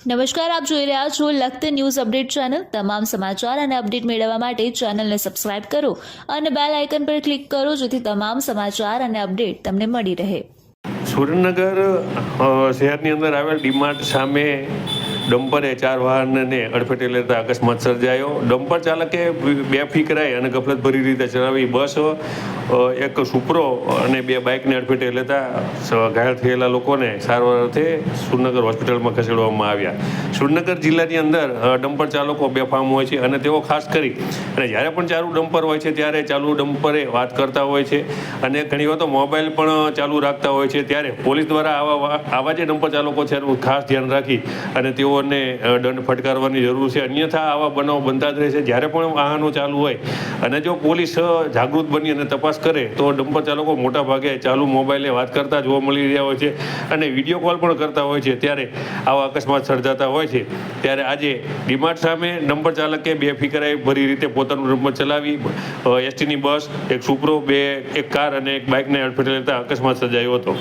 નમસ્કાર, આપ જોઈ રહ્યા છો લખત ન્યૂઝ અપડેટ ચેનલ। તમામ સમાચાર અને અપડેટ મેળવવા માટે ચેનલને સબસ્ક્રાઇબ કરો અને બેલ આઇકન પર ક્લિક કરો જેથી તમામ સમાચાર અને અપડેટ તમને મળી રહે। સુરેન્દ્રનગર શહેરની અંદર આવેલ ડીમાર્ટ સામે ડમ્પરે 4 વાહનને અડફેટે લેતા અકસ્માત સર્જાયો। ડમ્પર ચાલકે બેફિકરાઈ અને ગફલતભરી રીતે ચલાવી બસ, એક સુપ્રો અને 2 બાઇકને અડફેટે લેતા ઘાયલ થયેલા લોકોને સારવાર અર્થે સુરેન્દ્રનગર હોસ્પિટલમાં ખસેડવામાં આવ્યા। સુરેન્દ્રનગર જિલ્લાની અંદર ડમ્પર ચાલકો બેફામ હોય છે અને તેઓ ખાસ કરી અને જ્યારે પણ ચાલુ ડમ્પર હોય છે ત્યારે ચાલુ ડમ્પરે વાત કરતા હોય છે અને ઘણી વાર તો મોબાઈલ પણ ચાલુ રાખતા હોય છે। ત્યારે પોલીસ દ્વારા આવા જે ડમ્પર ચાલકો છે એનું ખાસ ધ્યાન રાખી અને તેઓને દંડ ફટકારવાની જરૂર છે, અન્યથા આવા બનાવ બનતા જ રહે છે। જ્યારે પણ વાહનો ચાલુ હોય અને જો પોલીસ જાગૃત બની અને તપાસ કરે તો ડમ્પર ચાલકો મોટા ભાગે ચાલુ મોબાઈલે વાત કરતા જોવા મળી રહ્યા હોય છે અને વિડીયો કોલ પણ કરતા હોય છે, ત્યારે આવા અકસ્માત સર્જાતા હોય છે। ત્યારે આજે ડીમાર્ટ સામે ડમ્પર ચાલકે બેફિકરાઈ ભરી રીતે પોતાનું ડમ્પર ચલાવી એસટીની બસ, એક સુપ્રો, એક કાર અને એક બાઇકને અડફેટે લેતા અકસ્માત સર્જાયો હતો।